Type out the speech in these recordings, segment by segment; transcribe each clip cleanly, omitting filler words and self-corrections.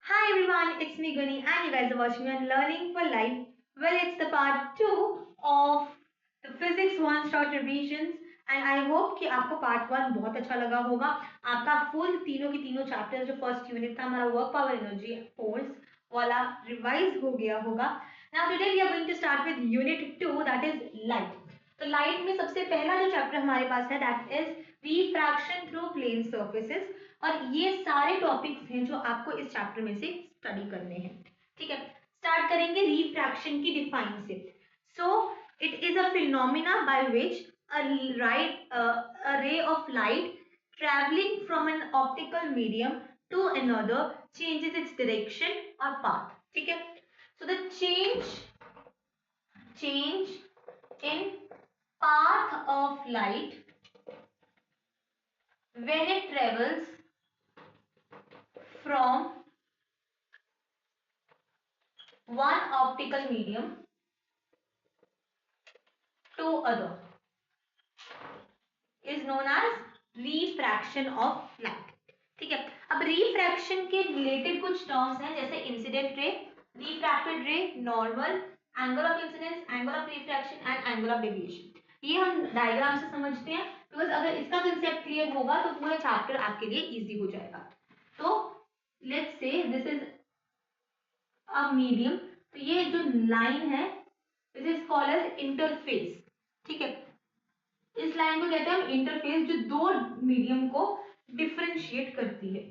Hi everyone, it's me Guni and you guys are watching on Learning for Life. Well, it's the part 2 of the Physics 1 short revisions and I hope कि आपको part 1 बहुत अच्छा लगा होगा. आपका full तीनों की तीनों chapters जो first unit था हमारा work power energy force वाला revise हो गया होगा. Now today we are going to start with unit 2 that is light. तो light में सबसे पहला जो chapter हमारे पास है that is refraction through plane surfaces. और ये सारे टॉपिक्स हैं जो आपको इस चैप्टर में से स्टडी करने हैं. ठीक है, स्टार्ट करेंगे रिफ्रैक्शन की डिफाइन से. So it is a phenomena by which a ray of light traveling from an optical medium to another changes its direction or path. ठीक है, so the change in path of light when it travels from one optical medium to other is known as refraction of light. ठीक है, अब refraction के related कुछ terms हैं जैसे incident ray, refracted रे, normal, angle of incidence, angle of refraction and angle of deviation. ये हम डायग्राम से समझते हैं बिकॉज अगर इसका कंसेप्ट क्लियर होगा तो पूरा चैप्टर आपके लिए इजी हो जाएगा. तो let's say this is a medium. तो ये जो लाइन है this is called as interface. ठीक है, इस लाइन को कहते हैं हम इंटरफेस जो दो मीडियम को डिफरेंशिएट करती है.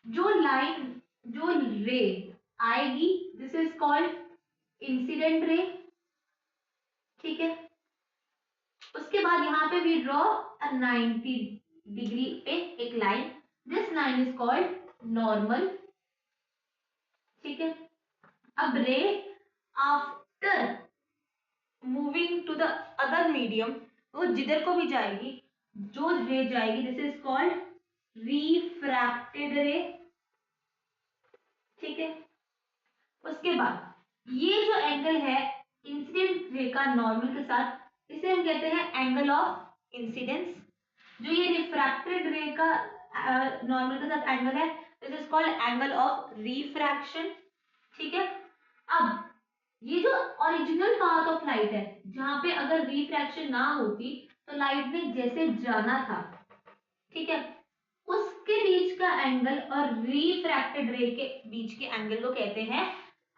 जो लाइन जो रे आएगी this is called incident ray. ठीक है, उसके बाद यहाँ पे वी ड्रॉ अ 90 डिग्री पे एक line. This line is called normal. ठीक है, अब ray after moving to the other medium वो जिधर को भी जाएगी जो रे जाएगी दिस इज कॉल्ड रिफ्रैक्टेड रे. ठीक है, उसके बाद ये जो एंगल है इंसिडेंट रे का नॉर्मल के साथ इसे हम कहते हैं एंगल ऑफ इंसिडेंस. जो ये रिफ्रैक्टेड रे का नॉर्मल के साथ एंगल है this is called angle of refraction. ठीक है, अब ये जो ओरिजिनल पाथ ऑफ लाइट है जहां पे अगर रिफ्रैक्शन ना होती तो लाइट ने जैसे जाना था, ठीक है, उसके बीच का एंगल और रिफ्रैक्टेड रे के बीच के एंगल को कहते हैं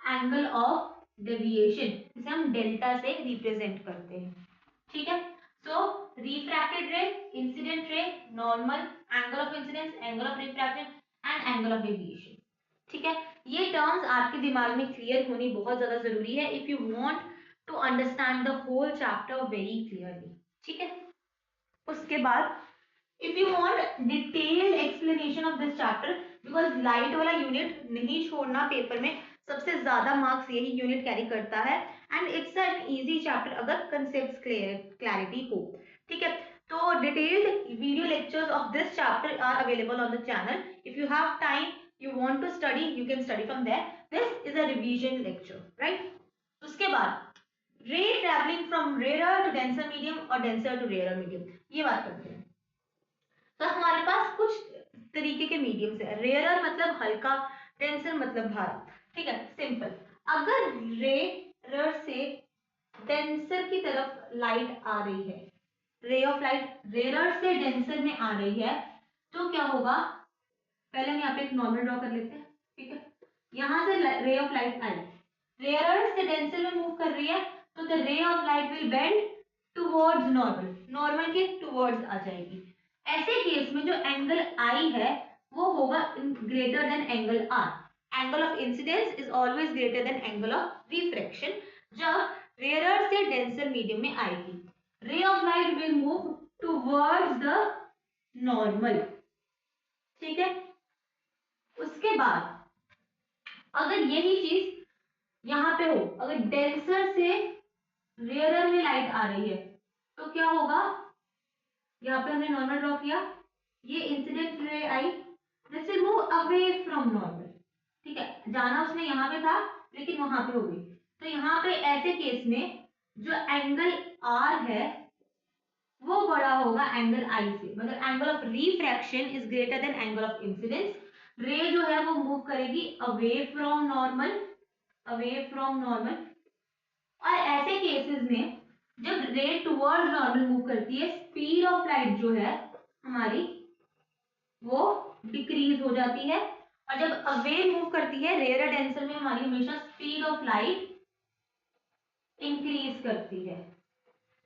एंगल ऑफ डेविएशन. इसे हम डेल्टा से रिप्रेजेंट करते हैं. ठीक है, so refracted ray, incident ray, normal, angle of incidence, angle of refraction and angle of deviation. ठीक है, ये टर्म्स आपके दिमाग में क्लियर होनी बहुत ज्यादा जरूरी है if you want to understand the whole chapter very clearly. ठीक है, उसके बाद if you want detailed explanation of this chapter because light वाला यूनिट नहीं छोड़ना पेपर में, सबसे ज्यादा मार्क्स यही यूनिट कैरी करता है and it's an easy chapter अगर कंसेप्ट क्लैरिटी हो. ठीक है, तो detailed video lectures of this chapter are available on the channel. If you have time you want to study you can study from there. This is a revision lecture, right? उसके बाद ray traveling from rarer to denser medium और denser to rarer medium, ये बात करते हैं. तो हमारे पास कुछ तरीके के मीडियम्स है. रेयर मतलब हल्का, डेंसर मतलब भारी. ठीक है, सिंपल. अगर रेयर से डेंसर की तरफ लाइट आ रही है, रे ऑफ लाइट रेयर से डेंसर में आ रही है तो क्या होगा, पहले हम यहाँ पे एक नॉर्मल ड्रॉ कर लेते हैं. ठीक है, यहाँ से रे ऑफ लाइट आई रेयर से डेंसर में मूव कर रही है तो the ray of light will bend towards normal, normal के टुवर्ड्स आ जाएगी. ऐसे केस में जो एंगल आई है वो होगा greater than angle R. Angle of incidence is always greater than angle of refraction. जब रेयर से डेंसर मीडियम में आएगी ray of light will move towards the normal. ठीक है, उसके बाद अगर यही चीज यहां पे हो, अगर डेंसर से रेयर में लाइट आ रही है तो क्या होगा, यहाँ पे हमने नॉर्मल ड्रॉ किया, ये incident ray I this will move away from normal. ठीक है, जाना उसने यहाँ पे था लेकिन वहां पे हो गई. तो यहाँ पे ऐसे केस में जो एंगल आर है वो बड़ा होगा एंगल आई से, मतलब angle of refraction is greater than angle of incidence. रे जो है वो मूव करेगी away from normal, away from normal. और ऐसे केसेस में जब रे टुवर्ड्स नॉर्मल मूव करती है, स्पीड ऑफ लाइट जो है हमारी वो डिक्रीज हो जाती है। और जब अवे मूव करती है रेयर डेंसर में, हमारी हमेशा स्पीड ऑफ लाइट इंक्रीज करती है।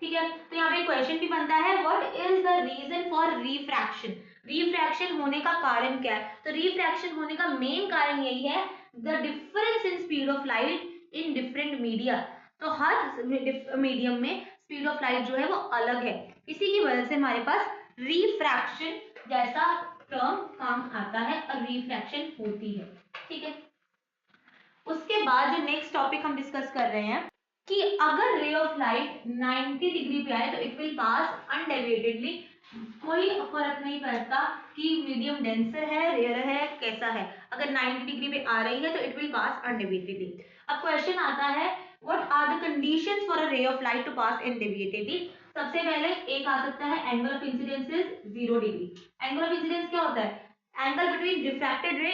ठीक है, तो यहाँ पे क्वेश्चन भी बनता है, what is the reason for refraction. Refraction होने का कारण क्या है? तो रिफ्रैक्शन होने का मेन कारण यही है, the difference in speed of light in different media. तो हर मीडियम में स्पीड ऑफ लाइट जो है वो अलग है, इसी की वजह से हमारे पास रिफ्रैक्शन जैसा टर्म काम आता है और रिफ्रैक्शन होती है। ठीक है, उसके बाद जो नेक्स्ट टॉपिक हम डिस्कस कर रहे हैं कि अगर रे ऑफ लाइट 90 डिग्री पे आए तो इट विल पास अनडेविएटेडली, कोई फर्क नहीं पड़ता कि मीडियम डेंसर है रेयर है कैसा है, अगर 90 डिग्री पे आ रही है तो इट विल पास अनडेविएटेडली। अब क्वेश्चन आता है, what are the conditions for a ray of light to pass undeviatedly. सबसे पहले एक आ सकता है angle of incidence is 0 degree. Angle of incidence क्या होता है? Angle between refracted ray,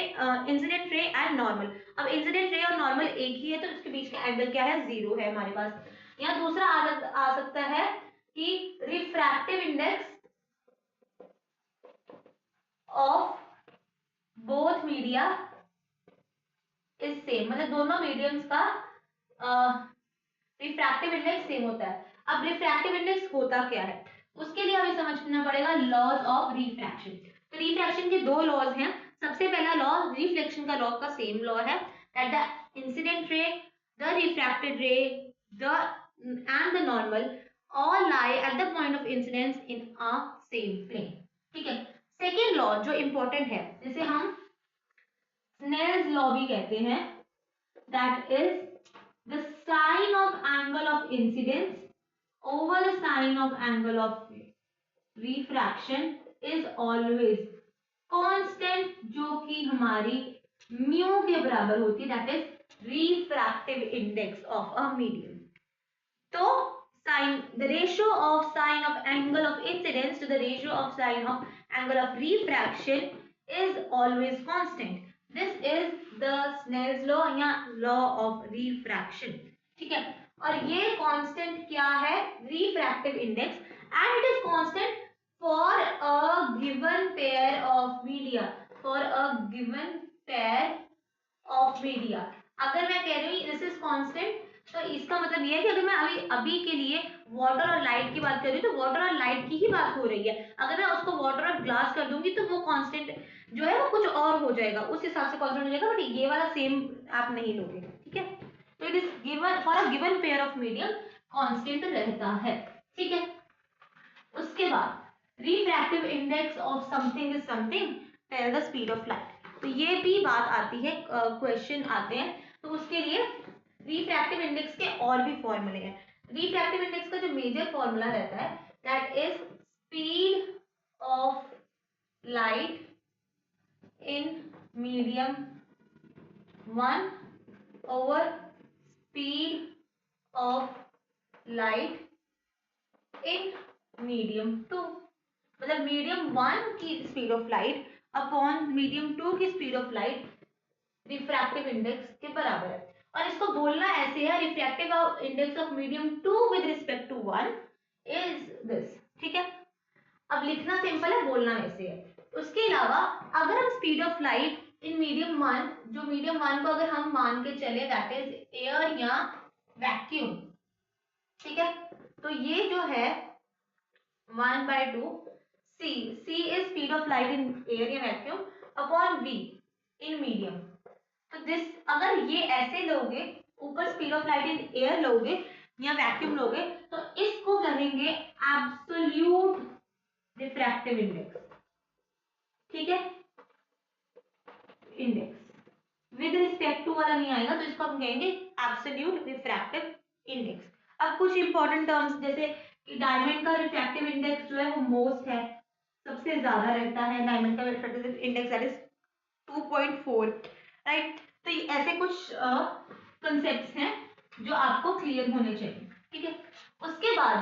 incident ray and normal. अब इंसिडेंट रे और नॉर्मल एक ही है तो उसके बीच का एंगल क्या है? 0 है हमारे पास। या दूसरा आ सकता है कि refractive index of both media is same, मतलब दोनों मीडियम्स का रिफ्रैक्टिव इंडेक्स सेम होता है। अब रिफ्रैक्टिव इंडेक्स होता क्या है, उसके लिए हमें समझना पड़ेगा लॉज ऑफ रिफ्रैक्शन। तो रिफ्रैक्शन के दो लॉज हैं। सबसे पहला लॉ रिफ्लेक्शन का लॉ का सेम लॉ है, that the incident ray, the refracted रे, the end the normal all lie at the point of incidence in a same plane। ठीक है, सेकेंड लॉ जो इंपॉर्टेंट है, जिसे हम स्नेल्स लॉ भी कहते हैं, that is the sign of angle of incidence over the sign of angle of refraction is always constant, जो कि हमारी म्यू के बराबर होती है, that is refractive index of a medium. तो sin, the ratio of sin of angle of incidence to the ratio of sin of angle of refraction is always constant. This is the Snell's law या law of refraction। ठीक है, और ये constant क्या है? Refractive index, and it is constant for a given pair of media, for a given pair of media. अगर मैं कह रही हूँ दिस इज कांस्टेंट, तो इसका मतलब ये है कि अगर मैं अभी के लिए वाटर और लाइट की बात कर रही हूँ तो वाटर और लाइट की ही बात हो रही है। अगर मैं उसको वाटर और ग्लास कर दूंगी तो वो कांस्टेंट जो है वो कुछ और हो जाएगा, उस हिसाब से कांस्टेंट हो जाएगा, बट ये वाला सेम आप नहीं लोगे। ठीक है, तो it is given for a given pair of medium constant रहता है। ठीक है, उसके बाद refractive index of something is something, tell the speed of light. तो ये भी बात आती है, क्वेश्चन आते हैं, तो उसके लिए रिफ्रैक्टिव इंडेक्स के और भी फॉर्मूले हैं। रिफ्रैक्टिव इंडेक्स का जो मेजर फॉर्मूला रहता है, that is speed of light in medium 1 over speed of light in medium 2। मतलब मीडियम 1 की speed of light upon medium 2 की speed of light refractive index के बराबर है। और इसको बोलना ऐसे है, refractive index of medium 2 with respect to 1 is this. ठीक है, अब लिखना सिंपल है, बोलना ऐसे है। उसके अलावा अगर हम speed of light in medium 1, जो मीडियम 1 को अगर हम मान के चले दैट इज एयर या वैक्यूम, ठीक है, तो ये जो है 1/2 c, c is speed of light in air या vacuum upon v in medium। तो दिस अगर ये ऐसे लोगे, ऊपर speed of light in air लोगे या वैक्यूम लोगे, तो इसको कहेंगे एब्सोल्यूट रिफ्रैक्टिव इंडेक्स। ठीक है, इंडेक्स विद रिस्पेक्ट टू वाला नहीं आएगा, तो इसको हम कहेंगे एब्सोल्यूट रिफ्रैक्टिव इंडेक्स। अब कुछ इंपॉर्टेंट टर्म्स, जैसे कि डायमंड का रिफ्रैक्टिव इंडेक्स जो है वो मोस्ट है, सबसे ज्यादा रहता है डायमंड का refractive index, that is 2.4, right. तो ऐसे कुछ कंसेप्ट्स हैं जो आपको क्लियर होने चाहिए। ठीक है, उसके बाद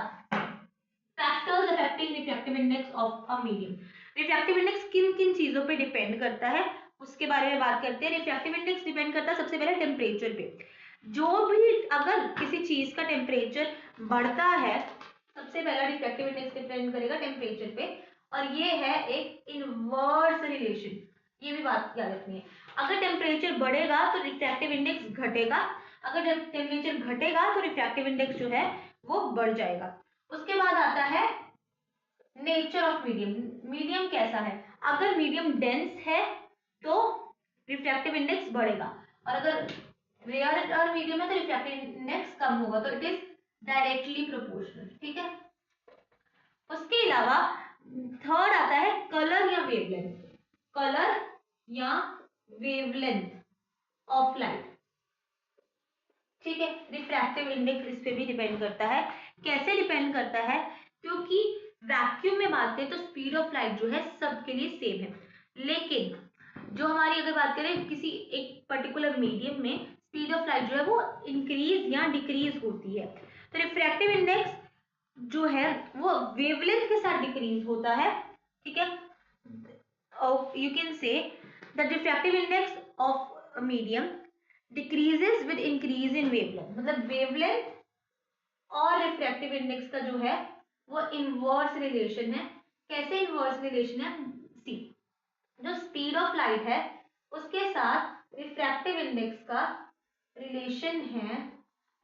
factors affecting refractive index of a medium. Refractive index किन किन चीजों पे डिपेंड करता है उसके बारे में बात करते हैं। रिफ्रैक्टिव इंडेक्स डिपेंड करता है सबसे पहले टेम्परेचर पे। जो भी अगर किसी चीज का टेम्परेचर बढ़ता है, सबसे पहला रिफ्रैक्टिव इंडेक्स डिपेंड करेगा टेम्परेचर पे, और ये है एक इनवर्स रिलेशन। ये भी बात याद रखनी है, अगर टेम्परेचर बढ़ेगा तो रिफ्रैक्टिव इंडेक्स घटेगा, अगर टेम्परेचर घटेगा तो रिफ्रैक्टिव इंडेक्स जो है वो बढ़ जाएगा। उसके बाद आता है नेचर ऑफ मीडियम। मीडियम कैसा है, अगर मीडियम डेंस है तो रिफ्रैक्टिव इंडेक्स बढ़ेगा, और अगर रेयर और मीडियम है तो रिफ्रैक्टिव इंडेक्स कम होगा, तो इट इज डायरेक्टली प्रोपोर्शनल। ठीक है, उसके अलावा थर्ड आता है कलर या वेवलेंथ। कलर या वेवलेंथ ऑफ लाइट। ठीक है, रिफ्रैक्टिव इंडेक्स इस पे भी डिपेंड करता है। कैसे डिपेंड करता है, क्योंकि वैक्यूम में बात करें तो स्पीड ऑफ लाइट जो है सबके लिए सेम है, लेकिन जो हमारी अगर बात करें किसी एक पर्टिकुलर मीडियम में स्पीड ऑफ लाइट जो है वो इंक्रीज या डिक्रीज होती है। तो रिफ्रैक्टिव इंडेक्स जो है वो वेवलेंथ के साथ डिक्रीज होता है। ठीक है, you can say the refractive index of medium decreases with increase in wavelength. मतलब वेवलेंथ और रिफ्रैक्टिव इंडेक्स का जो है वो इनवर्स रिलेशन है। कैसे इनवर्स रिलेशन है, सी, जो स्पीड ऑफ लाइट है उसके साथ रिफ्रैक्टिव इंडेक्स का रिलेशन है।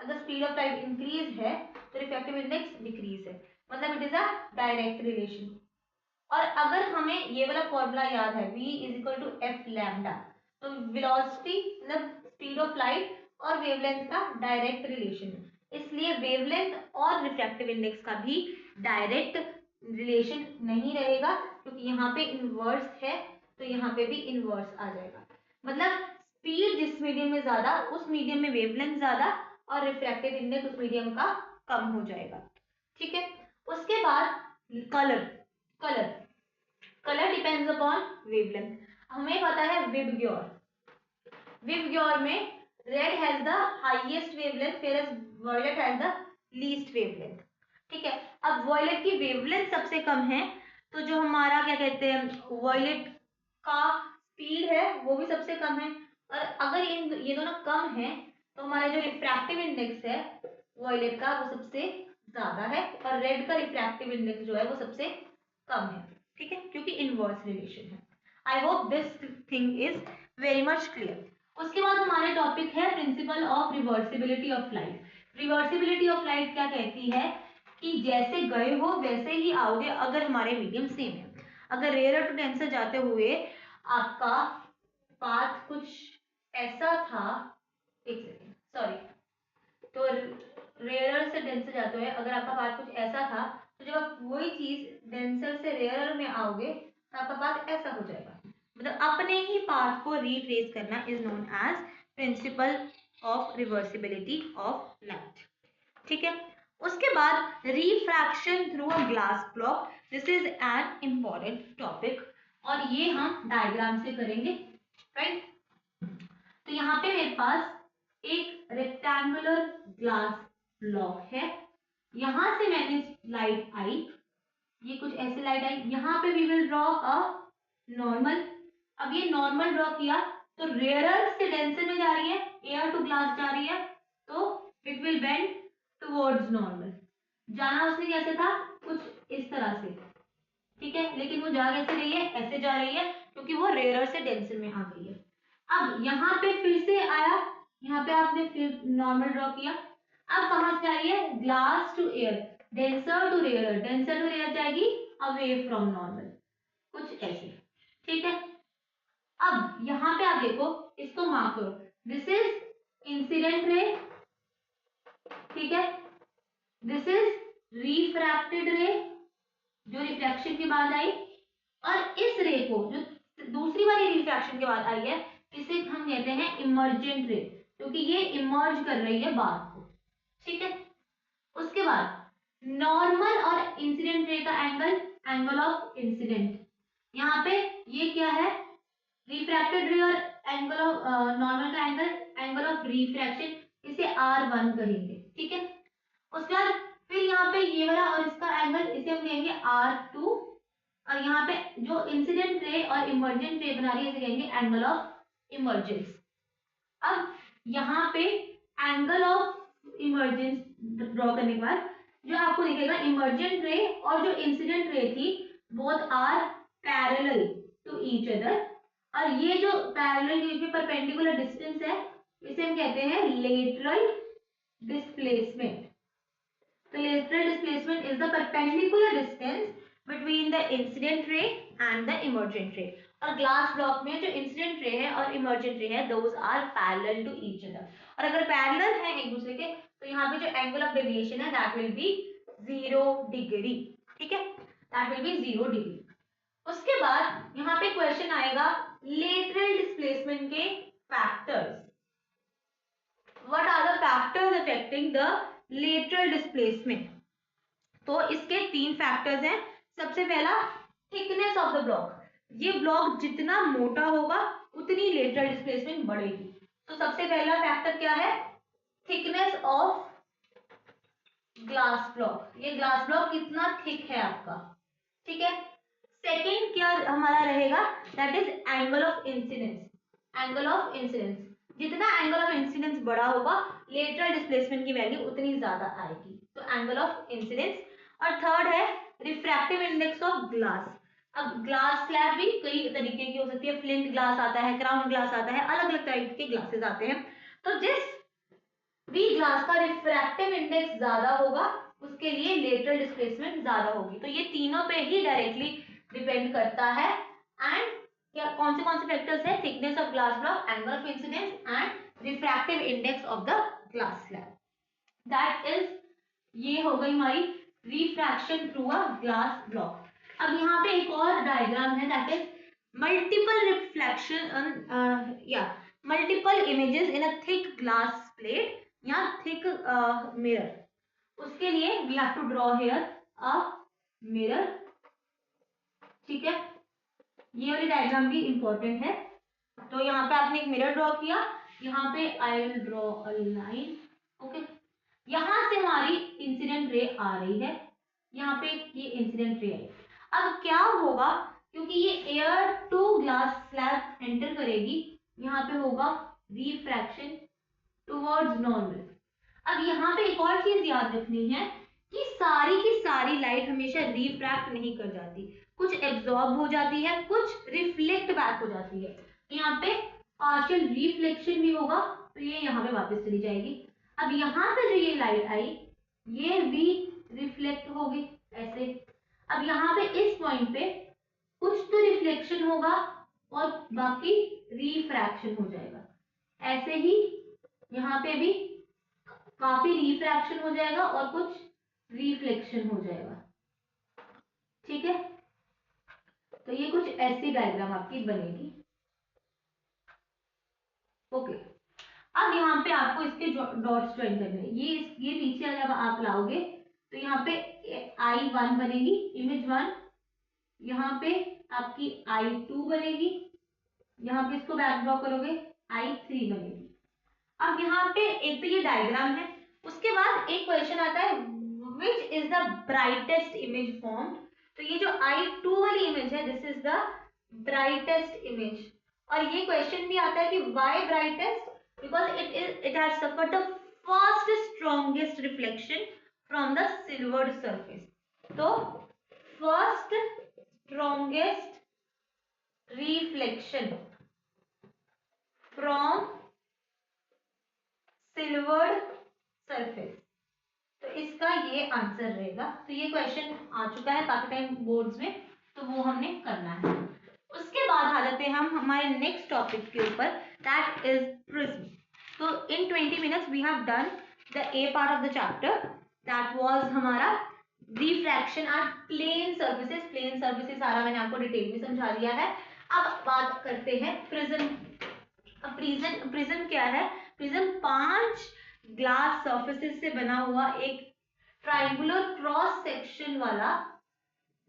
अगर स्पीड ऑफ लाइट इंक्रीज है तो रिफ्रैक्टिव इंडेक्स डिक्रीज है, मतलब it is a direct relation. और अगर हमें ये वाला फॉर्मूला याद है, v is equal to F lambda, तो वेलोसिटी मतलब स्पीड ऑफ लाइट और वेवलेंथ का डायरेक्ट रिलेशन है, इसलिए वेवलेंथ और रिफ्रैक्टिव इंडेक्स का भी डायरेक्ट रिलेशन नहीं रहेगा, क्योंकि यहाँ पे इनवर्स है तो यहाँ पे भी इनवर्स आ जाएगा। मतलब स्पीड जिस मीडियम में ज्यादा उस मीडियम में वेवलेंथ ज्यादा और रिफ्रैक्टिव इंडेक्स उस मीडियम का कम हो जाएगा। ठीक है, उसके बाद colour. Colour colour depends upon wavelength. हमें पता है विबग्योर में red has the highest wavelength whereas violet has the least wavelength. ठीक है, अब वॉयलेट की वेवलेंथ सबसे कम है, तो जो हमारा क्या कहते हैं वॉयलेट का स्पीड है वो भी सबसे कम है, और अगर ये दोनों कम है तो हमारा जो रिफ्रैक्टिव इंडेक्स है वॉयलेट का वो सबसे ज्यादा है, और रेड का रिफ्रैक्टिव इंडेक्स जो है वो सबसे कम है। ठीक है, क्योंकि इनवर्स रिलेशन है। I hope this thing is very much clear. उसके बाद हमारे टॉपिक है principal of reversibility of light. Reversibility of light क्या कहती है कि जैसे गए हो वैसे ही आओगे अगर हमारे मीडियम सेम है। अगर रेयर टू डेंसर जाते हुए आपका पाथ कुछ ऐसा था, एक सेकेंड सॉरी, तो रेयर से डेंसर जाते हुए अगर आपका पाथ कुछ ऐसा था, तो जब आप वही चीज डेंसर से रेयर में आओगे तो आपका पाथ ऐसा हो जाएगा। मतलब अपने ही पाथ को रिट्रेस करना is known as principle of reversibility of light. ठीक है, उसके बाद refraction through a glass block. This is an important topic, और ये हम डायग्राम से करेंगे। राइट, तो यहाँ पे मेरे पास एक रेक्टेंगुलर ग्लास ब्लॉक है, यहां से मैंने लाइट आई, ये कुछ ऐसे लाइट आई, यहाँ पे we will draw a normal. अब ये नॉर्मल ड्रॉ किया तो रेयरर से डेंसर में जा रही है, एयर टू ग्लास जा रही है, तो it will bend towards normal. जाना उसने कैसे था, कुछ इस तरह से। ठीक है, लेकिन वो जा कैसे रही है, ऐसे जा रही है, क्योंकि वो रेयरर से डेंसर में आ गई है। अब यहाँ पे फिर से आया, यहाँ पे आपने फिर नॉर्मल ड्रॉ किया, अब कहाँ से आ रही है, glass to air, denser to rare, denser to rare जाएगी अवे फ्रॉम नॉर्मल, कुछ ऐसे। ठीक है, अब यहाँ पे आप देखो, इसको मार्क करो, दिस इज इंसिडेंट रे, ठीक है, दिस इज रिफ्रैक्टेड रे जो रिफ्रैक्शन के बाद आई, और इस रे को जो दूसरी वाली रिफ्रैक्शन के बाद आई है इसे हम कहते हैं इमर्जेंट रे, क्योंकि ये इमर्ज कर रही है बात को। ठीक है, उसके बाद नॉर्मल और इंसिडेंट रे का एंगल, एंगल ऑफ इंसिडेंट, यहाँ पे ये क्या है, रिफ्रैक्टेड रे और एंगल ऑफ नॉर्मल का एंगल, एंगल ऑफ रिफ्रैक्शन, इसे R1 कहेंगे। ठीक है, उसके बाद फिर यहाँ पे ये वाला और इसका एंगल, इसे हम कहेंगे R2, और यहाँ पे जो इंसिडेंट रे और इमर्जेंट रे बना रही है इसे कहेंगे एंगल ऑफ इमर्जेंस। अब यहाँ पे एंगल ऑफ इमर्जेंस ड्रॉ करने के बाद जो आपको दिखेगा इमर्जेंट रे और जो इंसिडेंट रे थी both are parallel to each other, और ये जो पैरेलल के बीच में परपेंडिकुलर डिस्टेंस है इसे हम कहते हैं लेटरल डिस्प्लेसमेंट। तो lateral displacement is the perpendicular distance between the incident ray and the emergent ray। और ग्लास ब्लॉक में जो इंसिडेंट रे है और इमर्जेंट रे है those are parallel to each other, और अगर पैरेलल है एक दूसरे के तो यहाँ पे जो एंगल ऑफ डेविएशन है दैट विल बी 0 डिग्री। ठीक है, दैट विल बी 0 डिग्री। उसके बाद यहाँ पे क्वेश्चन आएगा लेटरल डिस्प्लेसमेंट के factors. What are the factors affecting the lateral displacement? तो इसके 3 फैक्टर्स हैं। सबसे पहला थिकनेस ऑफ द ब्लॉक, ये ब्लॉक जितना मोटा होगा उतनी लेटरल डिस्प्लेसमेंट बढ़ेगी। तो सबसे पहला फैक्टर क्या है? थिकनेस ऑफ ग्लास ब्लॉक, ये ग्लास ब्लॉक कितना थिक है आपका। ठीक है, सेकंड क्या हमारा रहेगा? That is angle of incidence. Angle of incidence, जितना एंगल ऑफ इंसिडेंस बड़ा होगा लेटरल डिस्प्लेसमेंट की वैल्यू उतनी ज्यादा आएगी, तो एंगल ऑफ इंसिडेंस। और थर्ड है रिफ्रैक्टिव इंडेक्स ऑफ ग्लास। अब ग्लास स्लैब भी कई तरीके की हो सकती है, फ्लिंट ग्लास आता है, क्राउन ग्लास आता है, अलग अलग टाइप के ग्लासेस आते हैं। तो जिस भी ग्लास का रिफ्रैक्टिव इंडेक्स ज्यादा होगा उसके लिए लेटरल डिस्प्लेसमेंट ज्यादा होगी। तो ये तीनों पे ही डायरेक्टली डिपेंड करता है। एंड क्या कौन से फैक्टर्स है? Thickness of glass block, angle of incidence and refractive index of the glass slab. That is, ये हो गई हमारी refraction through a glass block. अब यहाँ पे एक और डायग्राम है दैट इज मल्टीपल रिफ्लेक्शन या multiple images in a thick glass plate या थिक मिरर। उसके लिए we have to draw here a mirror. ठीक है, ये वाली डायग्राम भी इंपॉर्टेंट है। तो यहाँ पे आपने एक मिरर ड्रॉ किया, यहाँ पे I will draw a line. Okay, यहां से हमारी इंसिडेंट रे आ रही है, यहाँ पे ये इंसिडेंट रे आई। अब क्या होगा, क्योंकि ये air to glass slab enter करेगी, यहाँ पे होगा रिफ्रैक्शन टुवर्ड्स नॉर्मल। अब यहाँ पे एक और चीज याद रखनी है कि सारी की सारी लाइट हमेशा रिफ्रैक्ट नहीं कर जाती, कुछ एब्जॉर्ब हो जाती है, कुछ रिफ्लेक्ट बैक हो जाती है। तो यहाँ पे पार्शियल रिफ्लेक्शन भी होगा, तो ये यहाँ पे वापस चली जाएगी। अब यहाँ पे जो ये लाइट आई ये भी रिफ्लेक्ट होगी ऐसे। अब यहाँ पे इस पॉइंट पे कुछ तो रिफ्लेक्शन होगा और बाकी रिफ्रैक्शन हो जाएगा। ऐसे ही यहाँ पे भी काफी रिफ्रैक्शन हो जाएगा और कुछ रिफ्लेक्शन हो जाएगा। ठीक है, तो ये कुछ ऐसी डायग्राम आपकी बनेगी। ओके, अब यहाँ पे आपको इसके डॉट्स ज्वाइन करने हैं। ये पीछे जब आप लाओगे तो यहाँ पे I1 बनेगी, इमेज 1। यहाँ पे आपकी I2 बनेगी, यहाँ पे इसको बैक ड्रॉ करोगे I3 बनेगी। अब यहाँ पे एक तो ये डायग्राम है, उसके बाद एक क्वेश्चन आता है which is the brightest image formed. तो ये जो I2 वाली इमेज है this is the brightest image. और ये क्वेश्चन भी आता है कि why brightest, because it has suffered the fastest strongest reflection from the silvered surface। तो first strongest reflection from silvered surface, तो इसका ये आंसर रहेगा। तो ये क्वेश्चन आ चुका है काफी टाइम बोर्ड्स में, तो वो हमने करना है। उसके बाद आ जाते हैं हम हमारे नेक्स्ट टॉपिक के ऊपर, दैट इज प्रिज्म। तो in 20 minutes we have done the A part of the chapter, that was हमारा refraction at plane surfaces. Plane surfaces सारा मैंने आपको डिटेल में समझा दिया है। अब बात करते हैं प्रिज्म। अब प्रिज्म क्या है? प्रिज्म 5 ग्लास सर्फेसेस से बना हुआ एक ट्रायंगुलर क्रॉस सेक्शन वाला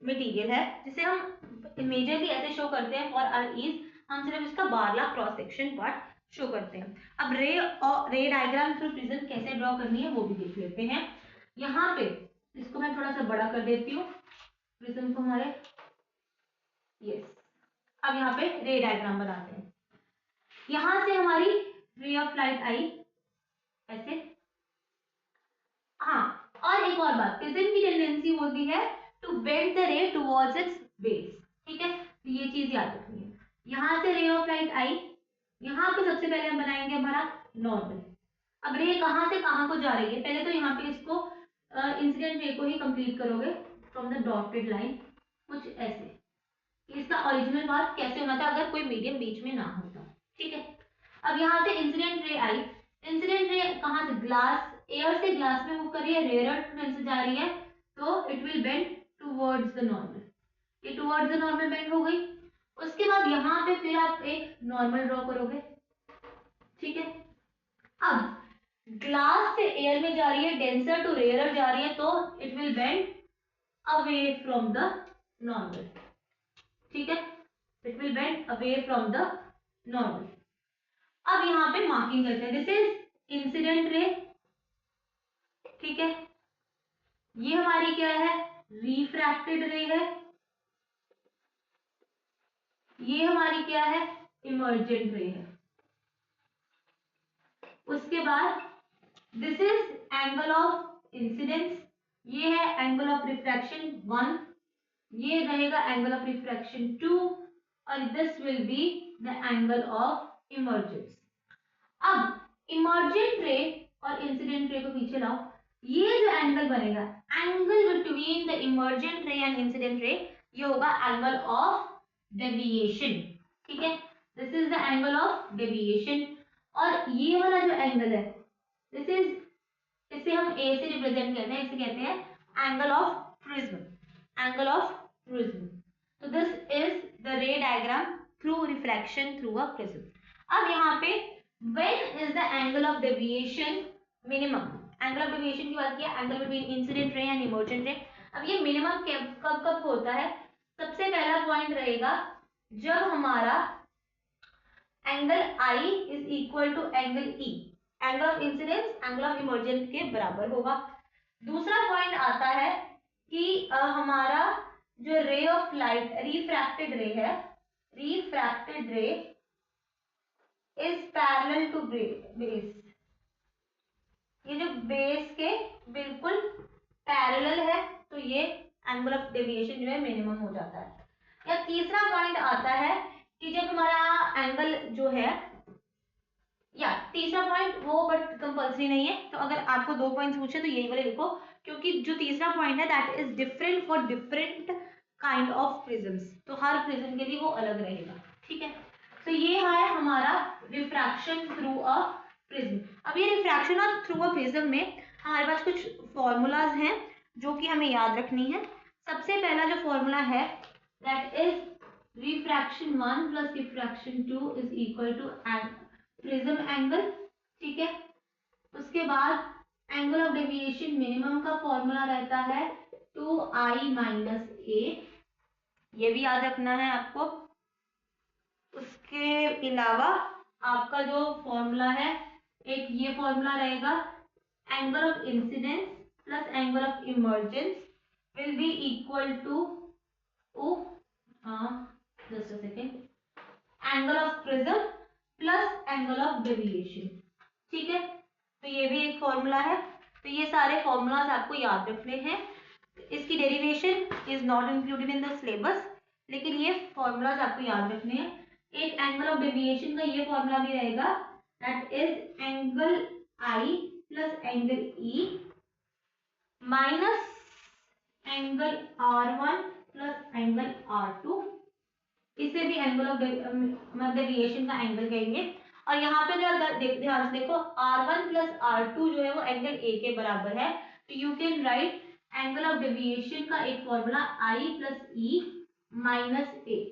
मटेरियल है, जिसे हम मेजरली ऐसे शो करते हैं फॉर आवर ईज, हम सिर्फ इसका Barla cross section part show करते हैं। अब रे डायग्राम थ्रू प्रिज्म कैसे ड्रॉ करनी है वो भी देख लेते हैं। यहाँ पे इसको मैं थोड़ा सा बड़ा कर देती हूँ प्रिज्म को हमारे। यस। अब यहाँ पे रे डायग्राम बनाते हैं। यहां से हमारी रे ऑफ लाइट आई ऐसे। हाँ, और एक और बात, प्रिज्म की टेंडेंसी होती है to bend the ray towards its base. ठीक है, तो ये चीज याद रखनी है। यहाँ से रे ऑफ लाइट आई, यहाँ पे सबसे पहले हम बनाएंगे हमारा नॉर्मल। अब रे कहाँ से कहाँ को जा रही है, पहले तो यहाँ पे इसको इंसिडेंट रे को ही कंप्लीट करोगे फ्रॉम द डॉटेड लाइन, कुछ ऐसे। इसका ओरिजिनल पाथ कैसे होना था अगर कोई मीडियम बीच में ना होता। ठीक है, अब यहाँ से इंसिडेंट रे आई, इंसिडेंट रे कहाँ से, ग्लास, एयर से ग्लास में मूव कर रही है, रेयर से जा रही है, तो it will bend towards the normal. ये टुवर्ड्स द नॉर्मल बेंड हो गई। उसके बाद यहाँ पे फिर आप एक नॉर्मल ड्रॉ करोगे। ठीक है, अब ग्लास से एयर में जा रही है, डेंसर टू रेयर जा रही है, तो it will bend away from the normal. ठीक है, it will bend away from the normal. अब यहाँ पे मार्किंग करते हैं, दिस इज इंसिडेंट रे। ठीक है, ये हमारी क्या है, रिफ्रैक्टेड रे है। ये हमारी क्या है, इमर्जेंट रे है। उसके बाद this is angle of incidence, ये है एंगल ऑफ रिफ्रैक्शन 1, ये रहेगा एंगल ऑफ रिफ्रैक्शन 2, और this will be the angle of emergence. अब इमर्जेंट रे और इंसिडेंट रे को पीछे लाओ, ये जो एंगल बनेगा, एंगल बिटवीन द इमर्जेंट रे एंड इंसिडेंट रे, ये होगा एंगल ऑफ डेविएशन। ठीक है, this is the angle of deviation. और ये वाला जो एंगल है, दिस इज, इसे हम ए से रिप्रेजेंट करते हैं, इसे कहते हैं angle of prism, angle of prism. तो this is the ray diagram through refraction through a prism. अब यहाँ पे when is the angle of deviation minimum, angle of deviation की बात किया, angle between incident ray and emergent रे। अब ये मिनिमम कब कब होता है, सबसे पहला पॉइंट रहेगा जब हमारा angle I is equal to angle E, angle of incidence angle of emergent के बराबर होगा। दूसरा पॉइंट आता है कि हमारा जो रे ऑफ लाइट, रिफ्रैक्टेड रे है, रिफ्रैक्टेड रे इज पैरेलल टू बेस, ये जो बेस के बिल्कुल पैरेलल है, तो ये एंगल ऑफ डेविएशन जो है मिनिमम हो जाता है। या तीसरा पॉइंट आता है कि जब हमारा एंगल जो है, या तीसरा पॉइंट वो बट कंपल्सरी नहीं है, तो अगर आपको 2 पॉइंट्स पूछे तो यही वाले लिखो, क्योंकि जो तीसरा पॉइंट है that is different for different kind of prisms, तो हर प्रिज्म के लिए वो अलग रहेगा। ठीक है, तो ये है हमारा रिफ्रैक्शन थ्रू अ प्रिज्म। अब ये रिफ्रैक्शन और थ्रू अ प्रिज्म में हमारे पास कुछ फॉर्मूलाज हैं जो कि हमें याद रखनी है। सबसे पहला जो फॉर्मूला है that is refraction 1 plus refraction 2 is equal to prism angle. ठीक है, उसके बाद एंगल ऑफ डेविएशन मिनिमम का फॉर्मूला रहता है 2i माइनस a, ये भी याद रखना है आपको। उसके अलावा आपका जो फॉर्मूला है, एक ये फॉर्मूला रहेगा, angle of incidence plus angle of emergence will be equal to just a second, angle of prism plus angle of deviation. ठीक है, तो ये भी एक फॉर्मूला है। तो ये सारे फॉर्मूलाज आपको याद रखने हैं। इसकी derivation is not included in the syllabus, लेकिन ये फॉर्मूलाज आपको याद रखने हैं। एक एंगल ऑफ डेविएशन का ये फॉर्मूला भी रहेगा, that is angle I plus angle E minus angle R1 plus angle R2, इसे भी एंगल ऑफ डेविएशन का एंगल कहेंगे। और यहाँ पे अगर ध्यान से देखो, R1 प्लस R2 जो है वो एंगल A के बराबर है, तो you can write angle of deviation का एक formula I plus E minus A।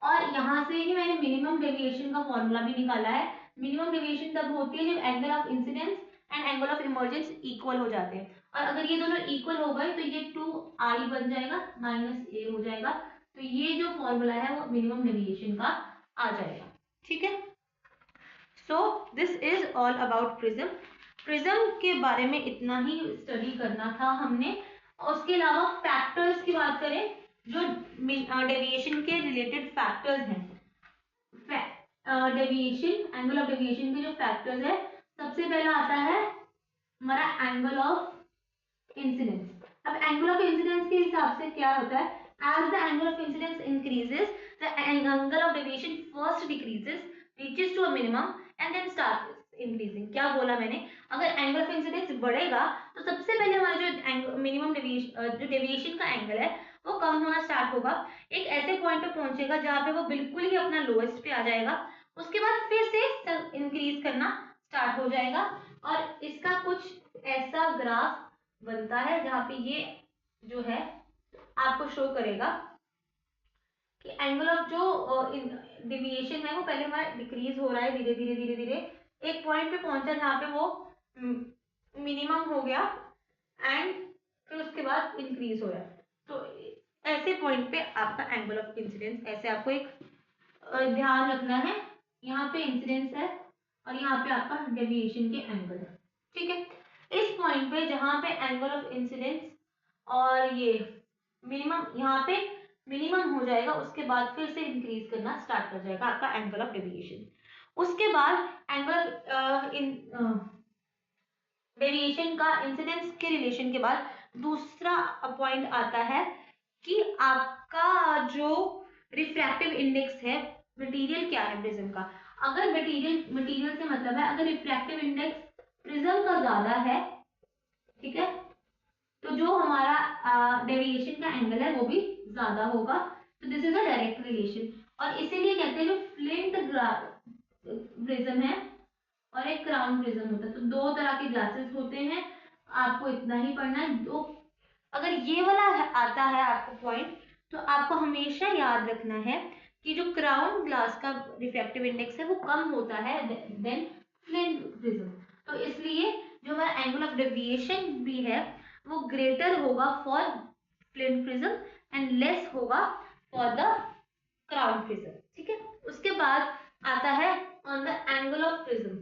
और यहाँ से ही मैंने मिनिमम डेविएशन का फॉर्मूला भी निकाला है। मिनिमम डेविएशन तब होती है जब angle of incidence and angle of emergence equal हो जाते हैं, और अगर ये दोनों इक्वल हो गए तो ये 2i बन जाएगा माइनस a हो जाएगा। तो ये जो फॉर्मूला है वो मिनिमम डेविएशन का आ जाएगा। ठीक है, so this is all about prism. Prism के बारे में इतना ही स्टडी करना था हमने। और उसके अलावा फैक्टर्स की बात करें जो डेविएशन के रिलेटेड फैक्टर्स हैं, डेविएशन, एंगल ऑफ डेविएशन के जो फैक्टर्स है, सबसे पहला आता है हमारा एंगल ऑफ इंसिडेंस। अब एंगल ऑफ इंसिडेंस के हिसाब से क्या होता है, as the angle of incidence increases the angle of deviation first decreases, reaches to a minimum and then start increasing. क्या बोला मैंने, अगर एंगल ऑफ इंसिडेंस बढ़ेगा तो सबसे पहले हमारा जो मिनिमम डेविएशन, जो डेविएशन का एंगल है वो कम होना स्टार्ट होगा, एक ऐसे पॉइंट पे पहुंचेगा जहां पे वो बिल्कुल ही अपना लोएस्ट पे आ जाएगा, उसके बाद फिर से इंक्रीज करना स्टार्ट हो जाएगा। और इसका कुछ ऐसा ग्राफ बनता है जहां पे ये जो है आपको शो करेगा कि एंगल ऑफ जो डिविएशन है वो पहले हमारा डिक्रीज हो रहा है धीरे धीरे धीरे धीरे, एक पॉइंट पे पहुंचा जहां पे वो मिनिमम हो गया एंड फिर उसके बाद इंक्रीज हो रहा है। तो ऐसे पॉइंट पे आपका एंगल ऑफ इंसिडेंस, ऐसे आपको एक ध्यान रखना है, यहाँ पे इंसिडेंस है और यहाँ पे आपका डेविएशन के एंगल है, ठीक है। इस पॉइंट पे जहां पे एंगल ऑफ इंसिडेंस और ये मिनिमम, यहाँ पे मिनिमम हो जाएगा, उसके बाद फिर से इंक्रीज करना स्टार्ट कर जाएगा आपका एंगल ऑफ डेविएशन। उसके बाद एंगल ऑफ डेविएशन का इंसिडेंस के रिलेशन के बाद दूसरा पॉइंट आता है कि आपका जो रिफ्रैक्टिव इंडेक्स है, मटेरियल क्या है प्रिज्म का। अगर मटेरियल से मतलब है अगर रिफ्रैक्टिव इंडेक्स प्रिज्म का ज्यादा है, ठीक है, तो जो हमारा डेविएशन का एंगल है वो भी ज्यादा होगा। तो this is a direct relation, और इसीलिए कहते हैं जो फ्लिंट प्रिज्म है और एक क्राउन प्रिज्म होता है, तो दो तरह के ग्लासेस होते हैं, आपको इतना ही पढ़ना है। दो, अगर ये वाला आता है आपको पॉइंट, तो आपको हमेशा याद रखना है कि जो क्राउन ग्लास का रिफ्रैक्टिव इंडेक्स है वो कम होता है देन फ्लिंट प्रिज्म। तो इसलिए जो हमारा एंगल ऑफ डेविएशन भी है वो ग्रेटर होगा for flint prism and less होगा फॉर द क्राउन प्रिज्म, ठीक है। उसके बाद आता है on the angle of prism,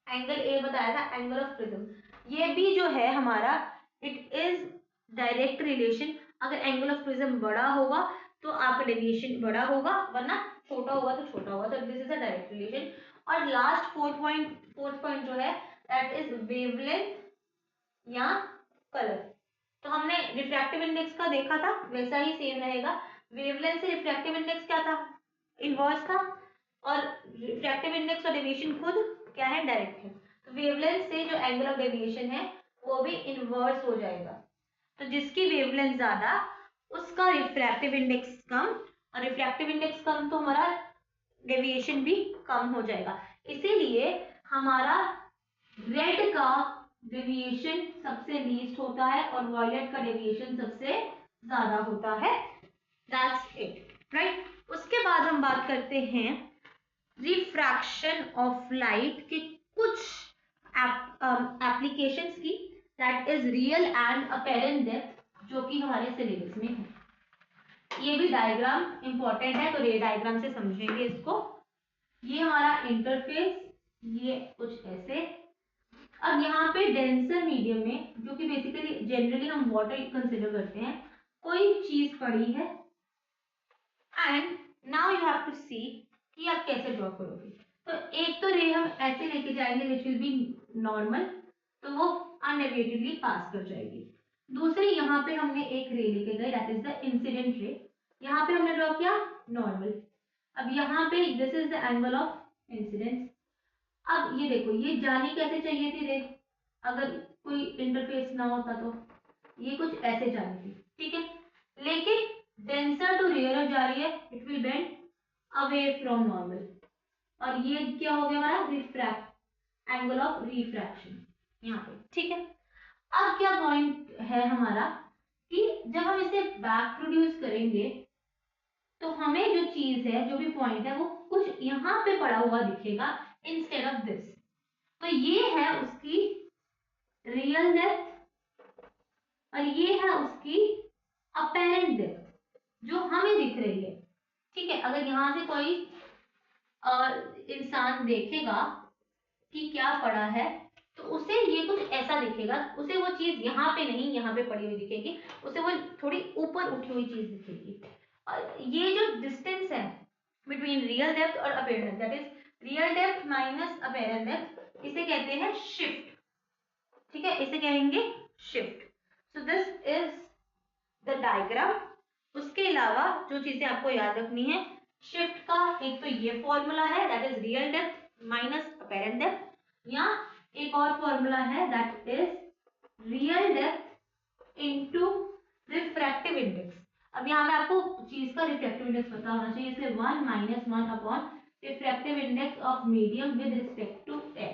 angle A बताया था, एंगल ऑफ प्रिज्म, ये भी जो है हमारा इट इज डायरेक्ट रिलेशन। अगर एंगल ऑफ प्रिज्म बड़ा होगा तो आपका डेविएशन बड़ा होगा, वरना छोटा होगा तो छोटा होगा, तो this is a direct relation. और लास्ट फोर्थ पॉइंट जो है दैट इज वेवलेंथ या कलर। तो हमने रिफ्रैक्टिव इंडेक्स का देखा था, वैसा ही सेम रहेगा। वेवलेंथ से रिफ्रैक्टिव इंडेक्स क्या था, इनवर्स था, और रिफ्रैक्टिव इंडेक्स और डेविएशन खुद क्या है, डायरेक्ट है। तो वेवलेंथ से जो एंगल ऑफ डेविएशन है वो भी इनवर्स हो जाएगा, तो जिसकी वेवलेंथ ज्यादा उसका रिफ्रैक्टिव इंडेक्स कम, और रिफ्रैक्टिव इंडेक्स कम तो हमारा डेविएशन भी कम हो जाएगा। इसीलिए हमारा रेड का डेविएशन सबसे लीस्ट होता है और वॉयलेट का डेविएशन सबसे ज्यादा होता है। That's it, right. उसके बाद हम बात करते हैं रिफ्रैक्शन ऑफ लाइट के कुछ एप्लीकेशंस की, that is real and apparent depth, जो कि हमारे सिलेबस में है। ये भी डायग्राम इंपॉर्टेंट है, तो ये डायग्राम से समझेंगे इसको। ये हमारा इंटरफेस, ये कुछ ऐसे। अब यहाँ पे डेंसर मीडियम में, जो कि बेसिकली जनरली हम वाटर कंसिडर करते हैं, कोई चीज पड़ी है and now you have to see कि आप कैसे ड्रॉ करोगे। तो एक तो रे हम ऐसे लेके जाएंगे विच विल बी नॉर्मल, तो वो अननेगेटिवली पास कर जाएगी। दूसरी यहाँ पे हमने एक रे लेके गए that is the incident ray, यहाँ पे हमने ड्रॉ किया नॉर्मल। अब यहाँ पे this is the angle of incidence. अब ये देखो, ये जानी कैसे चाहिए थी रे, अगर कोई इंटरफेस ना होता तो ये कुछ ऐसे जानी थी, ठीक है, लेकिन डेंसर टू रेयर जा रही है, it will bend away from normal, और ये क्या हो गया हमारा रिफ्रैक्ट, एंगल ऑफ रिफ्रैक्शन यहाँ पे, ठीक है। अब क्या पॉइंट है हमारा कि जब हम इसे बैक प्रोड्यूस करेंगे तो हमें जो चीज है, जो भी पॉइंट है, वो कुछ यहाँ पे पड़ा हुआ दिखेगा इंस्टेड ऑफ दिस। तो ये है उसकी रियल डेप्थ और ये है उसकी अपेरेंट डेप्थ जो हमें दिख रही है, ठीक है। अगर यहाँ से कोई इंसान देखेगा कि क्या पड़ा है, तो उसे ये कुछ ऐसा दिखेगा, उसे वो चीज यहाँ पे नहीं यहाँ पे पड़ी हुई दिखेगी, उसे वो थोड़ी ऊपर उठी हुई चीज दिखेगी। और ये जो डिस्टेंस है बिटवीन रियल डेप्थ और apparent, that is real depth minus apparent depth, इसे कहते हैं शिफ्ट। ठीक है, इसे कहेंगे shift. So this is the diagram. उसके अलावा जो चीजें आपको याद रखनी है शिफ्ट का, एक तो ये फॉर्मूला है that is real depth minus apparent depth, या एक और फॉर्मूला है that is real depth into refractive index. अब यहाँ पे आपको चीज का रिफ्रैक्टिव इंडेक्स पता होना चाहिए, इसलिए 1 - 1 upon refractive index of medium with respect to air.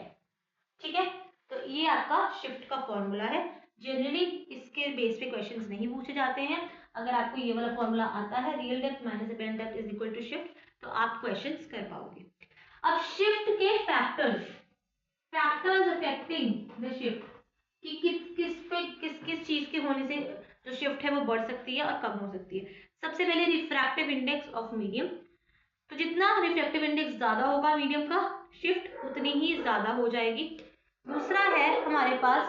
ठीक है, तो ये आपका शिफ्ट का फॉर्मूला है। जनरली इसके बेस पे क्वेश्चंस नहीं पूछे जाते हैं। अगर आपको ये वाला फॉर्मूला आता है real depth minus apparent depth is equal to shift, तो आप क्वेश्चंस कर पाओगे। अब शिफ्ट के फैक्टर्स अफेक्टिंग द शिफ्ट, कि किस चीज के होने से जो शिफ्ट है वो बढ़ सकती है और कम हो सकती है। सबसे पहले रिफ्रैक्टिव इंडेक्स ऑफ मीडियम, तो जितना रिफ्रैक्टिव इंडेक्स ज्यादा होगा मीडियम का, शिफ्ट उतनी ही ज्यादा हो जाएगी। दूसरा है हमारे पास,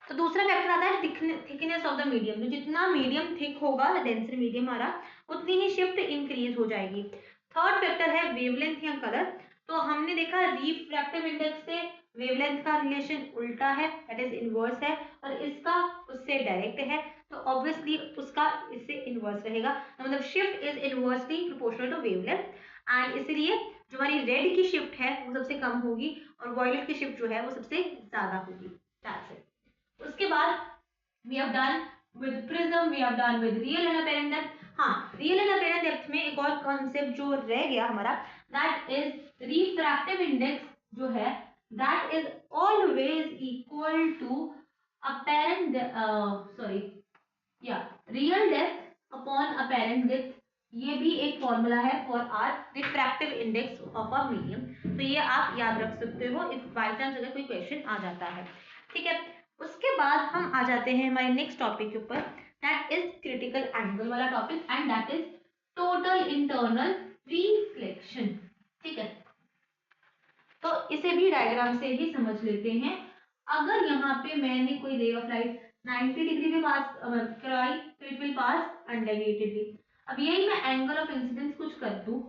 तो दूसरा फैक्टर आता है थिकनेस ऑफ द मीडियम, तो जितना मीडियम थिक होगा, डेंसर मीडियम हमारा, उतनी ही शिफ्ट इंक्रीज हो जाएगी। थर्ड फैक्टर है वेवलेंथ या कलर, तो हमने देखा रिफ्रैक्टिव इंडेक्स से वेवलेंथ का रिलेशन उल्टा है, दैट इज इनवर्स है, और इसका उससे डायरेक्ट है, तो ऑब्वियसली उसका इससे इनवर्स रहेगा। तो मतलब shift is inversely proportional to wavelength, and इसलिए जो हमारी रेड की शिफ्ट है वो सबसे कम होगी और वॉयलेट की शिफ्ट जो है वो सबसे ज्यादा होगी। That's it. उसके बाद we have done with prism, we have done with real and apparent depth. हाँ, रियल एंड अपेरेंट डेप्थ में एक और कॉन्सेप्ट जो रह गया हमारा, दैट इज रिफ्रैक्टिव इंडेक्स जो है that is always equal to apparent real depth upon apparent depth। ये भी एक फॉर्मूला है for our refractive index of a medium, तो ये आप याद रख सकते हो इफ बाय चांस अगर कोई क्वेश्चन आ जाता है। ठीक है, उसके बाद हम आ जाते हैं हमारे नेक्स्ट टॉपिक के ऊपर, दैट इज क्रिटिकल एंगल वाला topic, and that is total internal reflection. ठीक है, तो इसे भी डायग्राम से ही समझ लेते हैं। अगर यहाँ पे मैंने कोई रे ऑफ लाइट 90 डिग्री पे पास कराई, तो इट विल पास अनडेविएटेडली। अब यही मैं एंगल ऑफ इंसिडेंस कुछ कर दूं,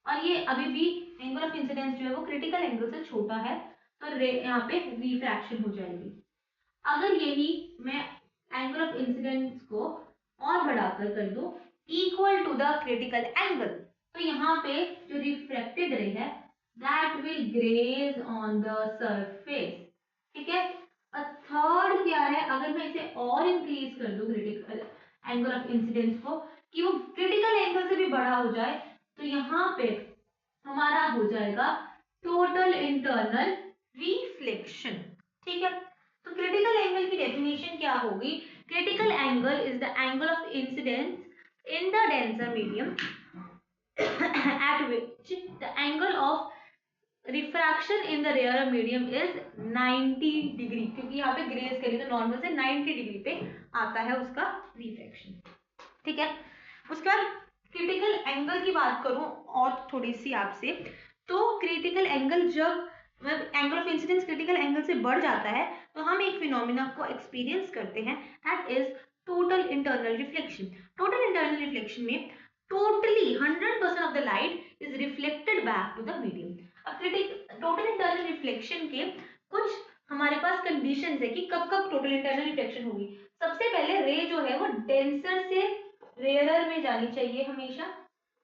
और ये अभी भी एंगल ऑफ इंसिडेंस जो है वो क्रिटिकल एंगल से छोटा है, तो यहाँ पे रिफ्रैक्शन हो जाएगी। अगर यही मैं एंगल ऑफ इंसिडेंस को और बढ़ाकर कर दूं equal to the critical angle, तो यहाँ पे जो रिफ्रैक्टेड रे है that will graze on the surface। ठीक है, थर्ड क्या है, अगर मैं इसे और इंक्रीज कर दूं क्रिटिकल एंगल ऑफ इंसिडेंस को, कि वो क्रिटिकल एंगल से भी बड़ा हो जाए, तो यहाँ पे हमारा हो जाएगा टोटल इंटरनल रिफ्लेक्शन। ठीक है, तो क्रिटिकल एंगल की डेफिनेशन क्या होगी, critical angle is the angle of incidence in the denser medium at which the angle of refraction in the rare medium is 90 degree, क्योंकि यहाँ पे ग्रेस करिए तो नॉर्मल से 90 डिग्री पे आता है उसका रिफ्रैक्शन। ठीक है, उसके बाद क्रिटिकल एंगल की बात करूं और थोड़ी सी आपसे, तो क्रिटिकल एंगल जब angle of incidence critical angle से बढ़ जाता है, तो हम एक फिनोमिना को एक्सपीरियंस करते हैं, that is total internal reflection. Total internal reflection में totally 100% of the light is reflected back to the medium. अब टोटल इंटरनल रिफ्लेक्शन के कुछ हमारे पास कंडीशंस है कि कब कब टोटल इंटरनल रिफ्लेक्शन होगी। सबसे पहले रे जो है वो डेंसर से रेयरर में जानी चाहिए हमेशा।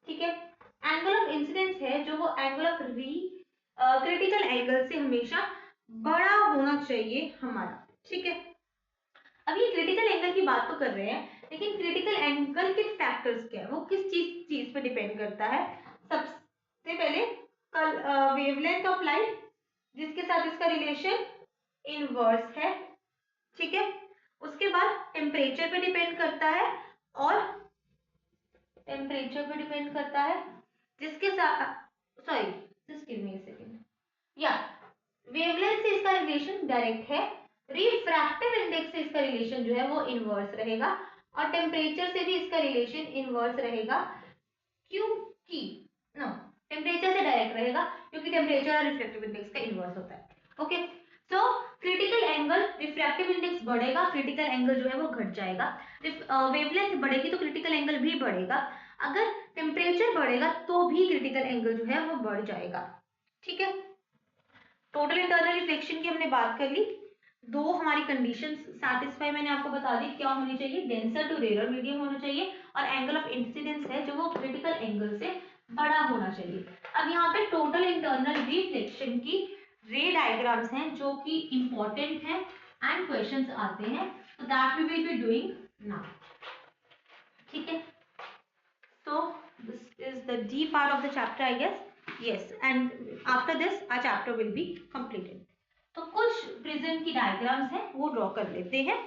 ठीक है, एंगल ऑफ इंसिडेंस है जो वो एंगल ऑफ क्रिटिकल एंगल से हमेशा बड़ा होना चाहिए हमारा। ठीक है, अब ये क्रिटिकल एंगल की बात तो कर रहे हैं, लेकिन क्रिटिकल एंगल के फैक्टर्स क्या है, वो किस चीज पे डिपेंड करता है। सबसे पहले वेवलेंथ ऑफ लाइट, जिसके साथ इसका रिलेशन इनवर्स है। ठीक है, उसके बाद टेम्परेचर पे डिपेंड करता है, और टेम्परेचर पे डिपेंड करता है जिसके साथ sorry just give me a second, या वेवलेंथ से इसका रिलेशन डायरेक्ट है, रिफ्रैक्टिव इंडेक्स से इसका रिलेशन जो है वो इनवर्स रहेगा, और टेम्परेचर से भी इसका रिलेशन इनवर्स रहेगा, क्योंकि नो टेम्परेचर से डायरेक्ट रहेगा, क्योंकि टेम्परेचर और रिफ्रैक्टिव इंडेक्स का इनवर्स होता है। Okay, so critical angle, refractive index बढ़ेगा, क्रिटिकल एंगल जो है वो घट जाएगा। वेवलेंथ बढ़ेगी तो क्रिटिकल एंगल भी बढ़ेगा। अगर टेम्परेचर बढ़ेगा तो भी क्रिटिकल एंगल जो है वो बढ़ जाएगा। ठीक है, टोटल इंटरनल रिफ्लेक्शन की हमने बात कर ली। दो हमारी कंडीशंस सैटिस्फाई मैंने आपको बता दी, क्या होनी चाहिए, डेंसर टू रेयर मीडियम होना चाहिए, और एंगल ऑफ इंसिडेंस है जो वो क्रिटिकल एंगल से बड़ा होना चाहिए। अब यहाँ पे टोटल इंटरनल रिफ्लेक्शन की रे डायग्राम्स हैं जो कि इंपॉर्टेंट हैं एंड क्वेश्चंस आते हैं, तो that we will be doing now. ठीक है, so this is the D part of the chapter, I guess. Yes, and after this our chapter will be completed. तो कुछ प्रिज्म की डायग्राम्स हैं वो ड्रॉ कर लेते हैं।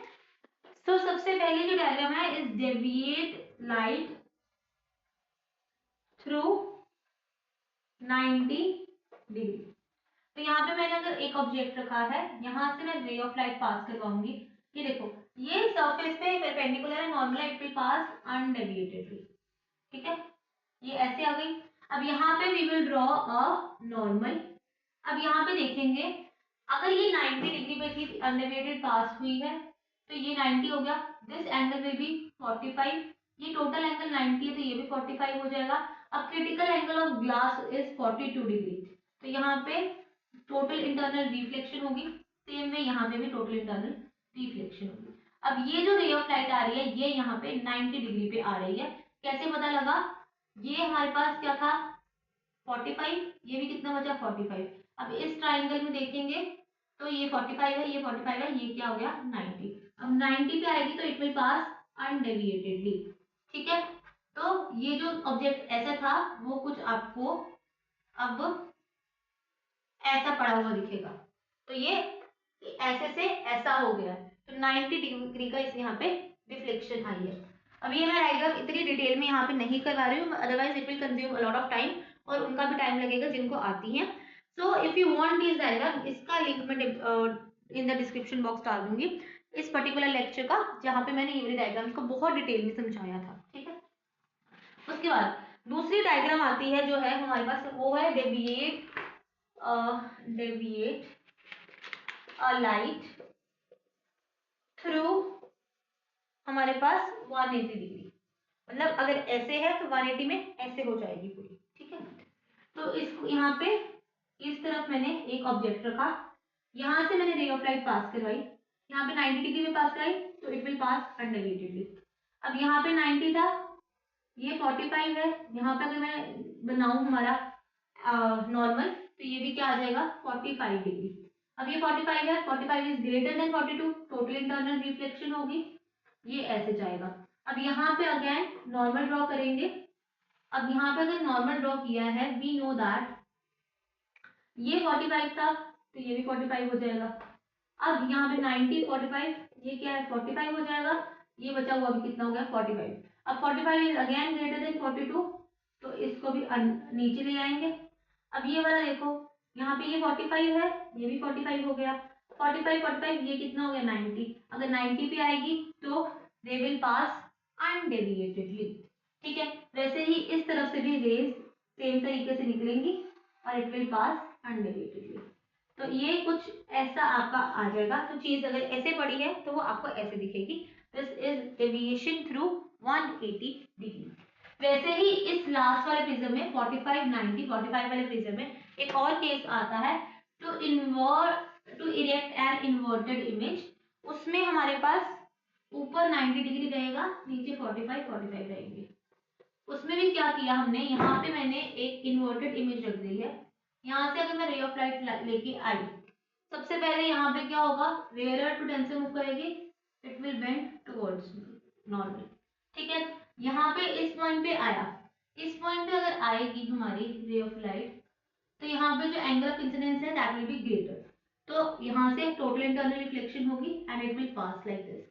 तो सबसे पहले जो डायग्राम है is deviate light through 90 degree. तो यहाँ पे मैंने अगर एक ऑब्जेक्ट रखा है, यहाँ से मैं रे ऑफ लाइट पास करवाऊंगी। ये देखो, ये सरफेस पे परपेंडिकुलर है, normal it will pass undeviatedly. ठीक है, ये ऐसे आ गई। अब यहाँ पे we will draw a normal. अब यहाँ पे देखेंगे, अगर ये 90 डिग्री पे थी, अनडेविएटेड पास हुई है, तो ये 90 हो गया। दिस एंगल विल बी 45, ये टोटल एंगल 90 है तो ये भी 45 हो जाएगा। अब critical angle of glass is 42 degree, तो यहाँ पे टोटल इंटरनल रिफ्लेक्शन होगी, सेम वे यहाँ पे भी टोटल इंटरनल रिफ्लेक्शन होगी। अब ये जो रे ऑफ लाइट आ रही है ये यहाँ पे 90 डिग्री पे आ रही है। कैसे पता लगा, ये हमारे पास क्या था 45, ये भी कितना बचा 45। अब इस ट्राइंगल में देखेंगे तो ये 45 है, ये 45 है, ये क्या हो गया 90। अब 90 पे आएगी तो इट विल पास अनडेविएटेडली। ठीक है, तो ये जो ऑब्जेक्ट ऐसा था वो कुछ आपको अब ऐसा पड़ा हुआ दिखेगा, तो ये ऐसे से ऐसा हो गया, तो 90 डिग्री का इस यहाँ पे रिफ्लेक्शन आई है। अब ये मैं डायग्राम इतनी डिटेल में यहाँ पे नहीं करवा रही हूँ, otherwise it will consume a lot of time, और उनका भी टाइम लगेगा जिनको आती है। So if you want this diagram, इसका लिंक मैं इन द डिस्क्रिप्शन बॉक्स डाल दूंगी, इस पर्टिकुलर लेक्चर का, जहाँ पे मैंने ये वाली डायग्राम को बहुत डिटेल में समझाया था। ठीक है, उसके बाद दूसरी डायग्राम आती है जो है हमारे पास, वो है डेविएट अ लाइट थ्रू हमारे पास 180 डिग्री, मतलब अगर ऐसे है तो 180 में ऐसे हो जाएगी पूरी। ठीक है, तो इसको यहाँ पे इस तरफ मैंने एक ऑब्जेक्ट रखा, यहाँ से मैंने रे ऑफ लाइट पास करवाई, यहाँ पे 90 डिग्री में पास कराई तो इट विल पास अनडेविएटेडली। अब यहाँ पे 90 था, ये 45 है, यहाँ पे अगर मैं बनाऊं हमारा नॉर्मल तो ये भी क्या आ जाएगा 45 डिग्री। अब ये 45 है, 45 is greater than 42, total internal reflection होगी, ये ऐसे जाएगा। अब यहाँ पे अगेन नॉर्मल ड्रॉ करेंगे। अब यहाँ पे अगर नॉर्मल ड्रॉ किया है, वी नो दैट ये 45 था तो ये भी 45 हो जाएगा। अब यहाँ पे 90 45, ये क्या है 45 हो जाएगा, ये बचा हुआ अभी कितना हो गया 45। अब 45 इज अगेन ग्रेटर देन 42, तो इसको भी नीचे ले आएंगे। अब ये वाला देखो, यहाँ पे ये 45 है, ये भी 45 हो गया, 45 45, ये कितना हो गया 90। अगर 90 पे आएगी तो दे विल पास अनडेविएटेडली। ठीक है, वैसे ही इस तरफ से भी रेज सेम तरीके से निकलेंगी और इट विल पास अनडेविएटेडली। तो ये कुछ ऐसा आपका आ जाएगा। तो चीज अगर ऐसे पड़ी है तो वो आपको ऐसे दिखेगी, this is deviation through 180 degree. वैसे ही इस लास्ट वाले प्रिज्म में 45 90 45 वाले प्रिज्म में एक और केस आता है, to erect an inverted image. उसमें हमारे पास ऊपर 90 डिग्री रहेगा, नीचे 45 45 रहेंगे। उसमें भी क्या किया हमने, यहाँ पे मैंने एक इन्वर्टेड इमेज रख दी है। यहाँ से अगर मैं रे ऑफ लाइट लेके आई, सबसे पहले यहाँ पे क्या होगा, रेयर टू डेंसर मूव करेगी, it will bend towards normal. ठीक है, यहाँ पे इस पॉइंट पे आया, इस पॉइंट पे अगर आएगी हमारी रे ऑफ लाइट, तो यहाँ पे जो एंगल ऑफ इंसिडेंस है दैट विल बी ग्रेटर, तो यहाँ से टोटल इंटरनल रिफ्लेक्शन होगी and it will pass like this.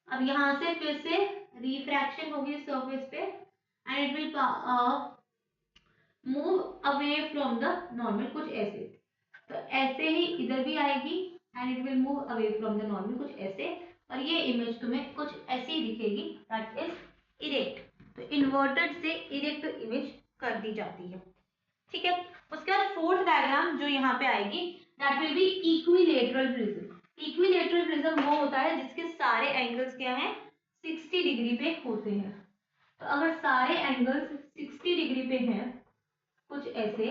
अब यहाँ से फिर से रिफ्रैक्शन होगी सरफेस पे and it will move away from the normal, कुछ ऐसे। तो ऐसे ही इधर भी आएगी and it will move away from the normal, कुछ ऐसे, और ये इमेज तुम्हें कुछ ऐसी दिखेगी, दैट इज इरेक्ट। तो इन्वर्टेड से इरेक्ट इमेज कर दी जाती है। ठीक है, उसके बाद फोर्थ डायग्राम जो यहाँ पे आएगी that will B equilateral prism. Equilateral prism वो होता है जिसके सारे एंगल्स क्या हैं, 60 डिग्री पे होते हैं। तो अगर सारे एंगल्स 60 डिग्री पे हैं कुछ ऐसे,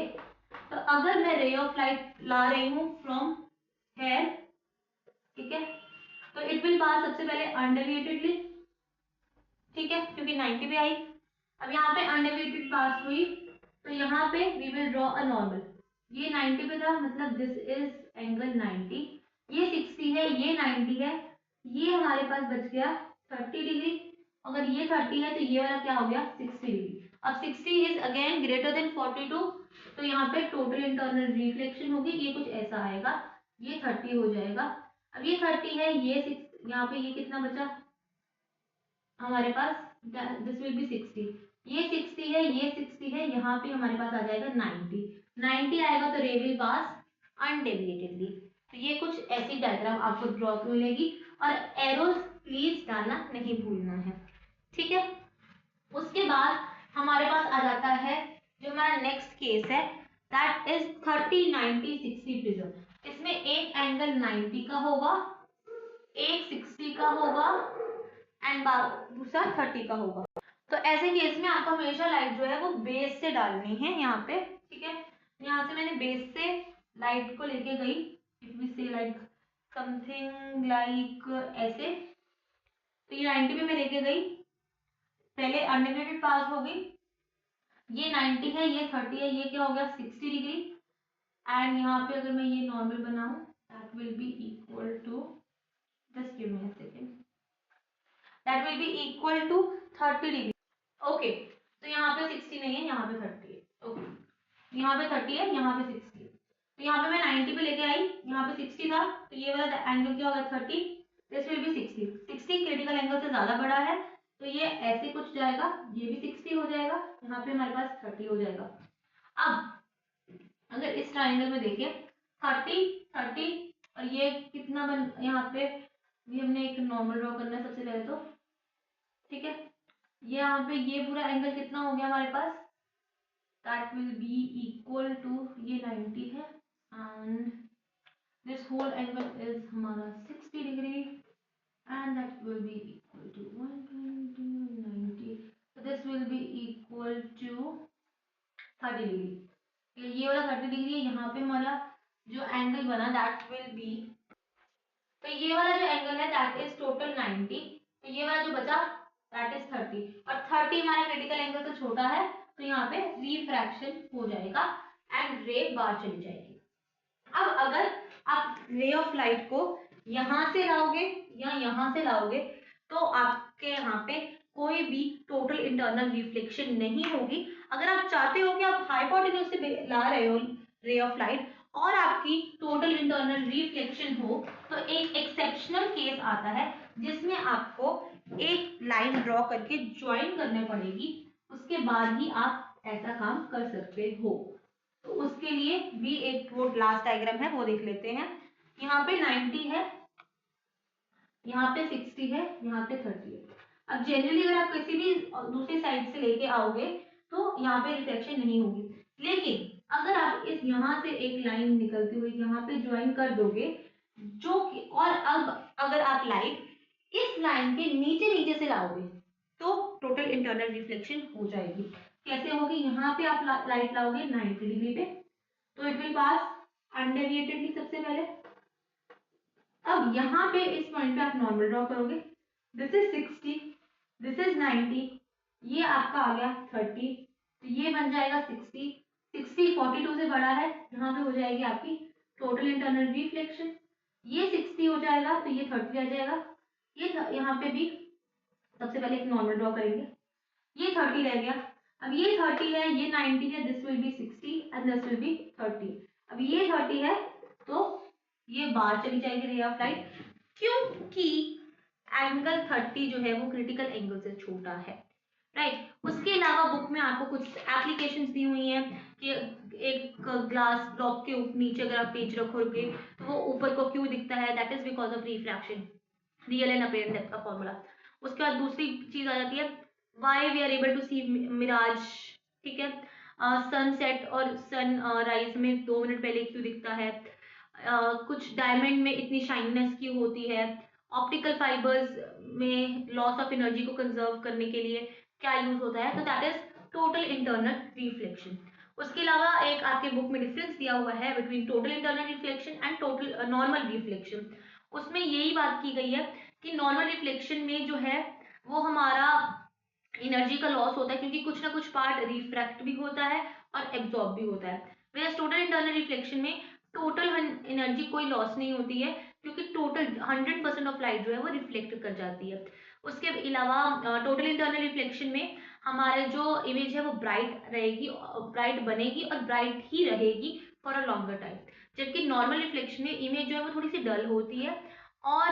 तो अगर मैं रे ऑफ लाइट ला रही हूँ फ्रॉम हेयर, ठीक है, तो इट विल पास सबसे पहले अनडेविएटेडली, ठीक है, क्योंकि 90 पे आई। अब यहाँ पे अनडेविएटेड पास हुई, तो यहाँ पे we will draw a normal. ये 90 पे था, मतलब दिस इज एंगल 90, ये 60 है, ये 90 है, ये हमारे पास बच गया 30 डिग्री। अगर ये 30 है तो ये वाला क्या हो गया, 60 डिग्री। अब 60 इज अगेन ग्रेटर देन 42, तो यहाँ पे टोटल इंटरनल रिफ्लेक्शन होगी, ये कुछ ऐसा आएगा, ये 30 हो जाएगा। अब ये 30 है, ये 6, यहाँ पे ये कितना बचा हमारे पास, दिस विल बी 60, ये 60 है, ये 60 है, यहाँ पे हमारे पास आ जाएगा 90 आएगा, तो रे विल पास अनडेविएटेडली। तो ये कुछ ऐसी डायग्राम आपको ड्रॉ मिलेगी, और एरोस प्लीज डालना नहीं भूलना है, ठीक है। उसके बाद हमारे पास आ जाता है जो हमारा नेक्स्ट केस है, दैट इज 30 90 60 प्रिज्म। इसमें एक एंगल 90 का होगा, एक 60 का होगा, एंड दूसरा 30 का होगा। तो ऐसे केस में आपको हमेशा लाइट जो है वो बेस से डालनी है यहाँ पे, ठीक है। यहाँ से मैंने बेस से लाइट को लेके गई, इफ वी से लाइक समथिंग लाइक ऐसे, तो ये 90 पे मैं लेके गई, पहले अनडेविएटेड पास हो गई, ये 90 है, ये 30 है, ये क्या हो गया 60 डिग्री, एंड यहाँ पे अगर मैं ये नॉर्मल बनाऊं, that will be equal to, just give me a second, that will be equal to 30 degree. Okay, तो यहाँ पे 60 नहीं है, यहाँ पे 30 है। ओके, यहाँ पे 30 है, यहाँ पे 60 है, तो यहाँ पे मैं 90 पे लेके आई, यहाँ पे 60 था, तो ये वाला एंगल क्या होगा 30, this will be 60 critical angle से ज्यादा बड़ा है, तो ये ऐसे कुछ जाएगा, ये भी 60 हो जाएगा, यहाँ पे हमारे पास 30 हो जाएगा। अब अगर इस ट्राइंगल में देखिए 30 और ये कितना बन, यहाँ पे भी हमने एक नॉर्मल ड्रॉ करना है सबसे पहले तो, ठीक है। ये यहाँ पे ये पूरा एंगल कितना हो गया हमारे पास, that will be equal to, ये 90 है, and this whole angle is हमारा 60 degree, and that will be equal to 120 90, so this will be equal to 30 degree. ये वाला 30 डिग्री है, यहाँ पे हमारा जो एंगल बना दैट विल बी, तो ये वाला जो एंगल है दैट इज टोटल 90, तो ये वाला जो बचा दैट इज 30, और 30 हमारा क्रिटिकल एंगल से छोटा है, तो यहाँ पे रिफ्रैक्शन हो जाएगा एंड रे बाहर चली जाएगी। अब अगर आप रे ऑफ लाइट को यहाँ से लाओगे या यहाँ से लाओगे, तो आपके यहाँ पे कोई भी टोटल इंटरनल रिफ्लेक्शन नहीं होगी। अगर आप चाहते हो कि आप हाइपोटेन्यूज से ला रहे हो रे ऑफ लाइट और आपकी टोटल इंटरनल रिफ्लेक्शन हो, तो एक एक्सेप्शनल केस आता है जिसमें आपको एक लाइन ड्रॉ करके ज्वाइन करने पड़ेगी, उसके बाद ही आप ऐसा काम कर सकते हो। तो उसके लिए भी एक वो लास्ट डायग्राम है वो देख लेते हैं। यहाँ पे 90 है, यहाँ पे 60 है, यहाँ पे 30 है। अब जनरली अगर आप किसी भी दूसरी साइड से लेके आओगे तो यहाँ पे रिफ्लेक्शन नहीं होगी, लेकिन अगर आप इस यहाँ से एक लाइन निकलती हुई यहाँ पे ज्वाइन कर दोगे, जो कि और अब अगर आप लाइट इस लाइन के नीचे नीचे से लाओगे तो टोटल इंटरनल रिफ्लेक्शन हो जाएगी। कैसे होगी, यहाँ पे आप लाइट लाओगे 90 डिग्री पे, तो इट विल पास अनडेविएटेडली सबसे पहले। अब यहाँ पे इस पॉइंट पे आप नॉर्मल ड्रॉ करोगे, दिस इज 60, दिस इज 90, ये आपका आ गया 30, तो ये बन जाएगा 60, 42 से बड़ा है, यहाँ पे हो जाएगी आपकी टोटल इंटरनल रिफ्लेक्शन, ये 60 हो जाएगा तो ये 30 रह जाएगा, ये यहाँ पे भी सबसे पहले एक नॉर्मल ड्रॉ करेंगे, ये 30 रह गया। अब ये 30 है, ये 90 है, this will be 60 and this will be 30। अब ये 30 है तो ये बाहर चली जाएगी रे ऑफ लाइट, क्योंकि एंगल 30 जो है वो क्रिटिकल एंगल से छोटा है, राइट। उसके अलावा बुक में आपको कुछ एप्लीकेशंस दी हुई हैं कि एक ग्लास ब्लॉक के नीचे अगर आप पेज रखोगे तो वो ऊपर को क्यों दिखता है, that is because of refraction, real and apparent depth का फॉर्मूला। उसके बाद दूसरी चीज आ जाती है why we are able to see mirage, ठीक है, सनसेट और सन राइज में 2 मिनट पहले क्यों दिखता है, कुछ डायमंड में इतनी शाइनीनेस क्यों होती है, ऑप्टिकल फाइबर्स में लॉस ऑफ एनर्जी को कंजर्व करने के लिए क्या यूज होता है, तो that is total internal reflection. उसके अलावा एक आपके बुक में डिफरेंस दिया हुआ है between total internal reflection and total normal reflection. उसमें यही बात की गई है कि नॉर्मल रिफ्लेक्शन में जो है वो हमारा एनर्जी का लॉस होता है, क्योंकि कुछ ना कुछ पार्ट रिफ्रैक्ट भी होता है और एब्जॉर्ब भी होता है। वेयर टोटल इंटरनल रिफ्लेक्शन में टोटल एनर्जी कोई लॉस नहीं होती है, क्योंकि टोटल 100% ऑफ लाइट जो है वो रिफ्लेक्ट कर जाती है। उसके अलावा टोटल इंटरनल रिफ्लेक्शन में हमारे जो इमेज है वो ब्राइट रहेगी, ब्राइट बनेगी और ब्राइट ही रहेगी फॉर अ लॉन्गर टाइम। जबकि नॉर्मल रिफ्लेक्शन में इमेज जो है वो थोड़ी सी डल होती है, और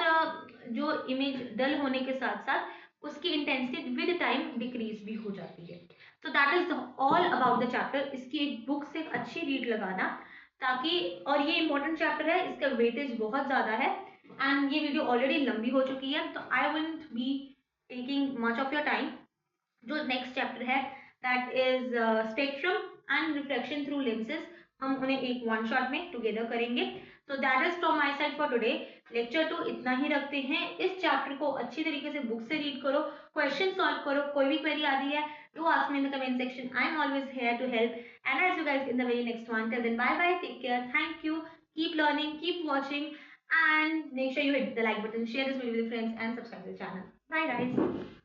जो इमेज डल होने के साथ साथ उसकी इंटेंसिटी विद टाइम डिक्रीज भी हो जाती है। तो that is all about the chapter. इसकी एक बुक से अच्छी रीड लगाना, ताकि, और ये इंपॉर्टेंट चैप्टर है, इसका वेटेज बहुत ज्यादा है, एंड ये वीडियो ऑलरेडी लंबी हो चुकी है, तो I will be taking much of your time. जो नेक्स्ट चैप्टर है that is spectrum and reflection through lenses, हम उन्हें एक वन शॉट में टुगेदर करेंगे। तो that is from my side for today. Lecture 2 इतना ही रखते हैं। इस चैप्टर को अच्छी तरीके से बुक से रीड करो, क्वेश्चन सॉल्व करो, कोई भी क्वेरी आती है do ask me in the comment section. I'm always here to help, and I'll see you guys in the very next one. Till then, bye bye, take care, thank you, keep learning, keep watching, and make sure you hit the like button, share this video with your friends, and subscribe to the channel. Bye guys.